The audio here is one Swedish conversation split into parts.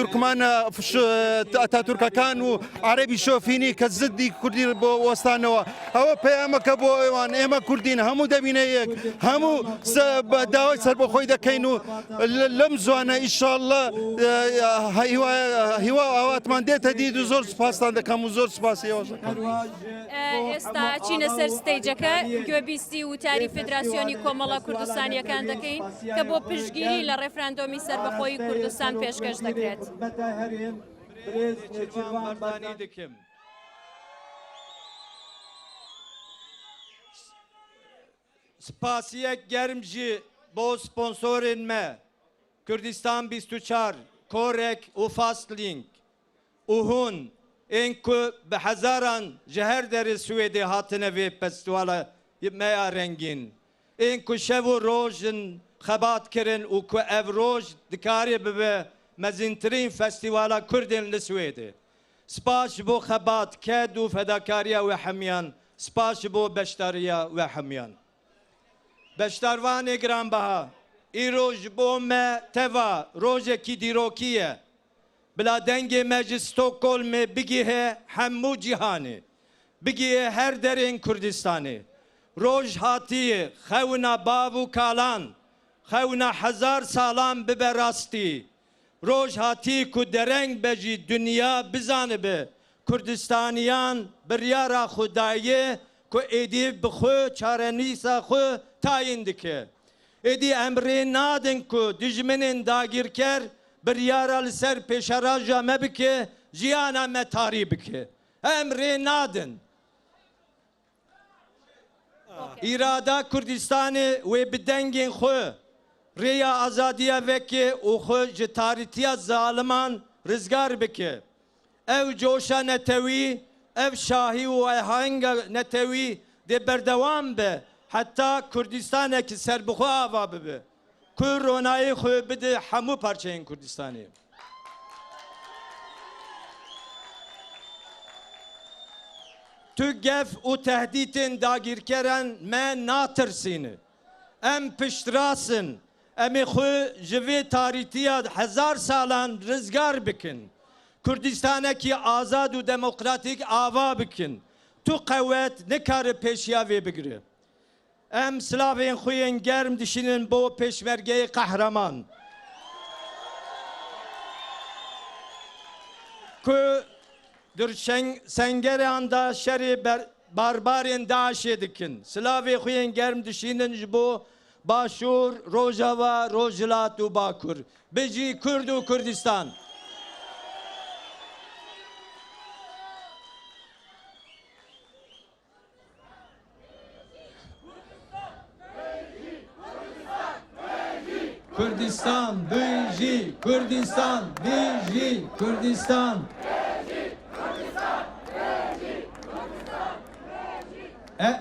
تركمان ئەتاتورکەکان و عەرەبی شۆفینی کە زدی کوردی بۆ وەستانەوە ئەوە پەیامەکە بۆ ئێوان ئێمە کوردین هەموو دەبینە یەک هەموو داوای سەربەخۆی دەکەین و لەم زوانە ئیشاڵڵا هیوا ئاواتمان دێتە دید و زۆر سوپاسان دەکەم و زۆر سوپاسی ئێوەش دەکەم. ئێستا چینە سەر ستەیجەکە گوێبیستی وتاری فدراسیۆنی کۆمەڵە کوردستانیەکان دەکەین کە بۆ پشتگیری لە ڕێفراندۆمی سەربەخۆی کوردستان پێشکەش دەکرێت. Spasiyek germci bo sponsorin me Kürdistan 24 Korek u Fastlink Uhun enku be hazaran jeher deri Suedi hatine ve festivala meya rengin enku şevu rojin xebat kirin u ku ev roj dikari bibe mezintrin festivala Kurdin li Suedi. Spaş bo xebat kedu fedakariya ve hemyan spaş bo beştariya ve hemyan. Beştarvanê giranbeha îroj bo me teva rojekî dîrokî ye bila dengê me ji Stockholmê bigîhe hemû cîhanê bigîhe her derên Kurdistanê roj hatiye xewina bav û kalan xewina hezar salan bibe rastî roj hatî ku dereng be jî dunya bizanibe Kurdistaniyan biryara Xwedayê ku êdî bi xwe çarenîsa xwe tayin dike. Êdî emrê nadin ku dijminên dagîrker biryara li ser pêşeraja me bike jiyana me tarî bike. Emrê nadin. İrada Kurdistanê wê bi dengên xwe rêya azadiya veke û xwe ji tarîtiya zaliman rizgar bike. Ev coşa netewî ev şahî û ehenga netewî dê berdewam be heta Kurdistanekî serbixwe ava bibe. Ku ronayê xwe bide hemû parçeyên Kurdistanê. Tu gef û tehdîtên dagîrkeran me natirsîne. Em piştirasin. Em ê xwe ji vê tarîtiya hezar salan rizgar bikin. Kurdistanekî azad û demokratîk ava bikin. Tu qewet nikare pêşiya vê bigire. Em silavên xwe yên germ dişinin bo pêşmergeyê qehreman. Ku dur sengeran da şerê barbarên Daişê dikin. Silavê xwe yên germ dişinin ji bo Başûr, Rojava, Rojhilat û Bakur. Bijî Kurd û Kurdistan. Kürdistan, Büyüji, Kürdistan, Büyüji, Kürdistan.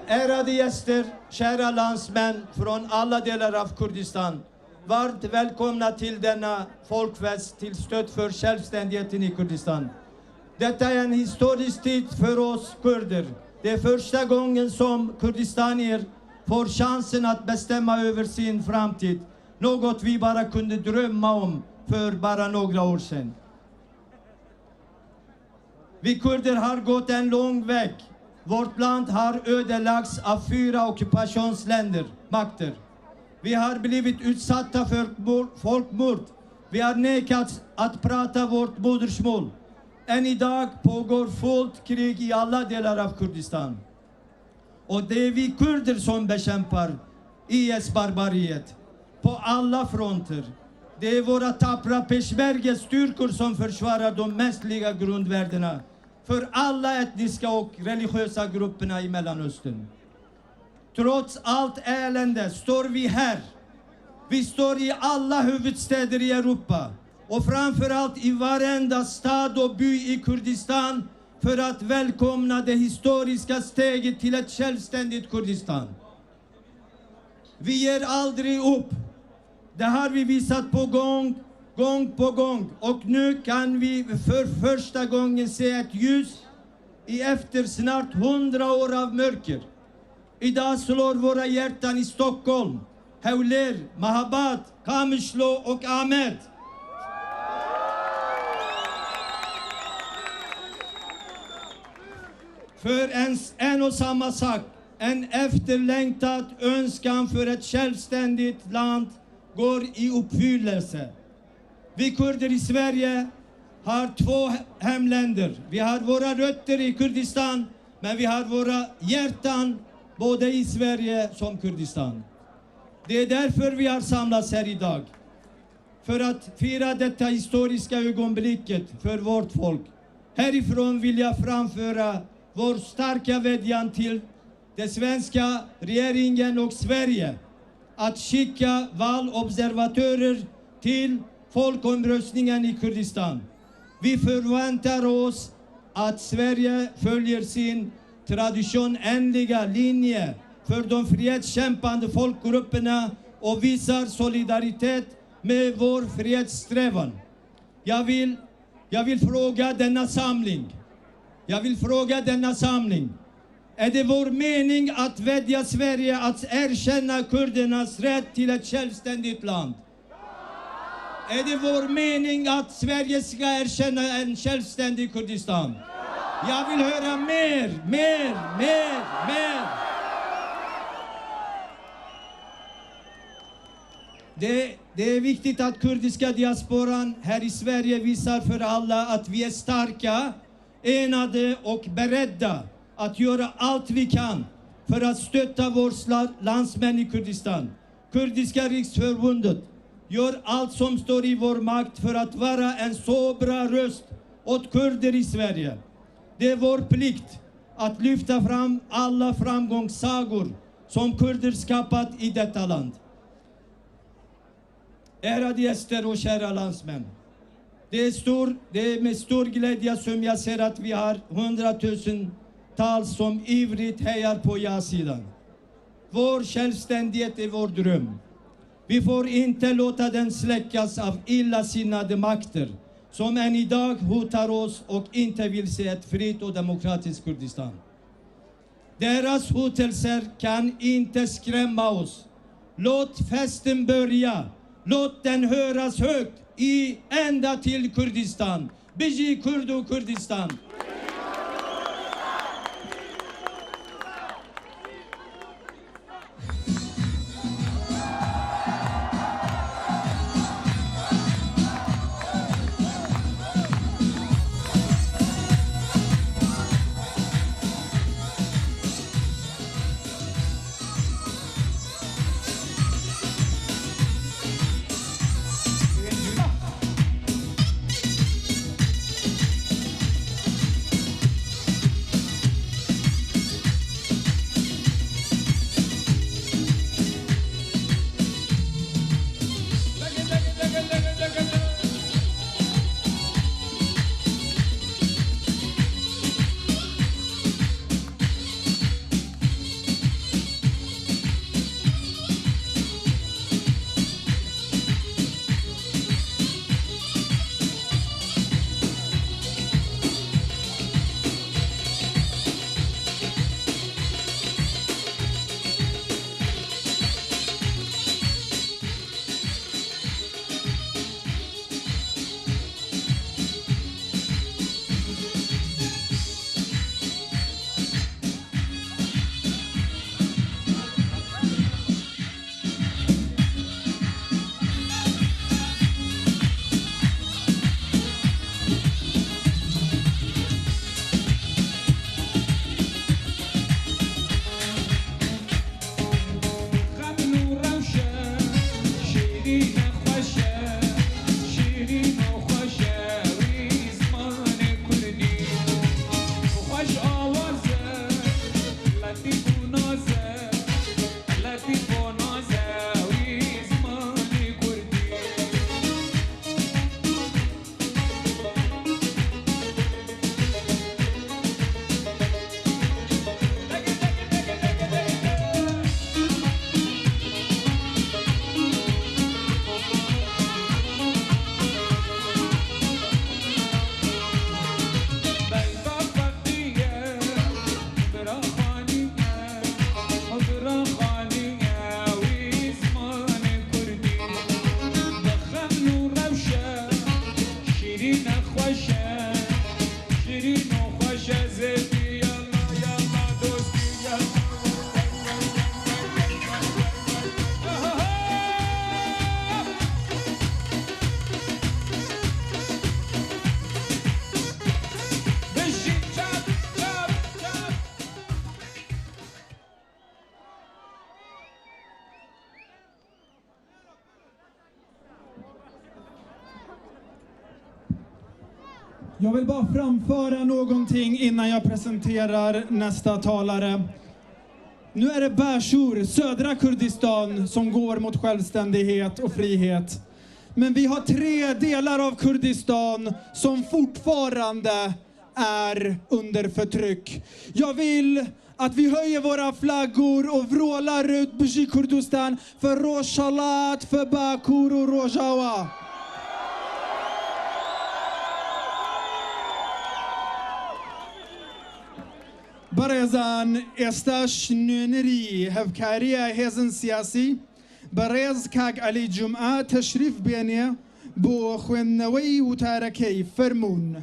Ärade gäster, kära landsmän från alla delar av Kurdistan. Varmt välkomna till denna folkfest till stöd för självständigheten i Kurdistan. Detta är en historisk tid för oss kurder. Det är första gången som kurdistanier får chansen att bestämma över sin framtid. Något vi bara kunde drömma om för bara några år sedan. Vi kurder har gått en lång väg. Vårt land har ödelagts av 4 ockupationsländer, makter. Vi har blivit utsatta för folkmord. Vi har nekats att prata vårt modersmål. Än idag pågår fullt krig i alla delar av Kurdistan. Och det är vi kurder som bekämpar IS-barbariet. På alla fronter. Det är våra tappra peshmerga-styrkor som försvarar de mänskliga grundvärdena för alla etniska och religiösa grupperna i Mellanöstern. Trots allt elände står vi här. Vi står i alla huvudstäder i Europa och framförallt i varenda stad och by i Kurdistan för att välkomna det historiska steget till ett självständigt Kurdistan. Vi ger aldrig upp. Det har vi visat på gång på gång. Och nu kan vi för första gången se ett ljus efter snart 100 år av mörker. Idag slår våra hjärtan i Stockholm, Hewler, Mahabat, Kamışlı och Ahmet. för en och samma sak. En efterlängtad önskan för ett självständigt land går i uppfyllelse. Vi kurder i Sverige har två hemländer. Vi har våra rötter i Kurdistan, men vi har våra hjärtan både i Sverige som Kurdistan. Det är därför vi har samlats här idag. För att fira detta historiska ögonblicket för vårt folk. Härifrån vill jag framföra vår starka vädjan till den svenska regeringen och Sverige att skicka valobservatörer till folkomröstningen i Kurdistan. Vi förväntar oss att Sverige följer sin traditionenliga linje för de frihetskämpande folkgrupperna och visar solidaritet med vår frihetssträvan. Jag vill fråga denna samling. Är det vår mening att vädja Sverige att erkänna kurdernas rätt till ett självständigt land? Är det vår mening att Sverige ska erkänna en självständig Kurdistan? Jag vill höra mer. Det är viktigt att kurdiska diasporan här i Sverige visar för alla att vi är starka, enade och beredda att göra allt vi kan för att stötta våra landsmän i Kurdistan. Kurdiska riksförbundet gör allt som står i vår makt för att vara en så bra röst åt kurder i Sverige. Det är vår plikt att lyfta fram alla framgångssagor som kurder skapat i detta land. Ärade gäster och kära landsmän. Det är med stor glädje som jag ser att vi har 100 000-tals som ivrigt hejar på ja-sidan. Vår självständighet är vår dröm. Vi får inte låta den släckas av illasinnade makter som än idag hotar oss och inte vill se ett fritt och demokratiskt Kurdistan. Deras hotelser kan inte skrämma oss. Låt festen börja. Låt den höras högt ända till Kurdistan. Biji Kurdu Kurdistan. Jag vill bara framföra någonting innan jag presenterar nästa talare. Nu är det Bashur, södra Kurdistan, som går mot självständighet och frihet. Men vi har 3 delar av Kurdistan som fortfarande är under förtryck. Jag vill att vi höjer våra flaggor och vrålar ut Biji Kurdistan för Rojhelat, för Bakur och Rojawa. برزان استاش نونری هفکاری هزن سیاسی برز کاگ علی جمعه تشریف بینه بو خواننوی و تارکی فرمون.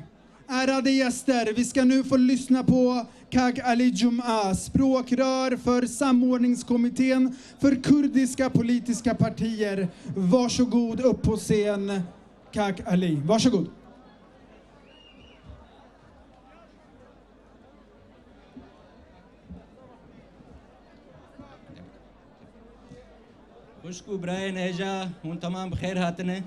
Ärade gäster, vi ska nu få lyssna på Kag Ali Jum'a, språkrör för samordningskommittén för kurdiska politiska partier. Varsågod upp på scen, Kag Ali. Varsågod. खुशकू ब्रायन एजा हूँ तमाम बखैर हातने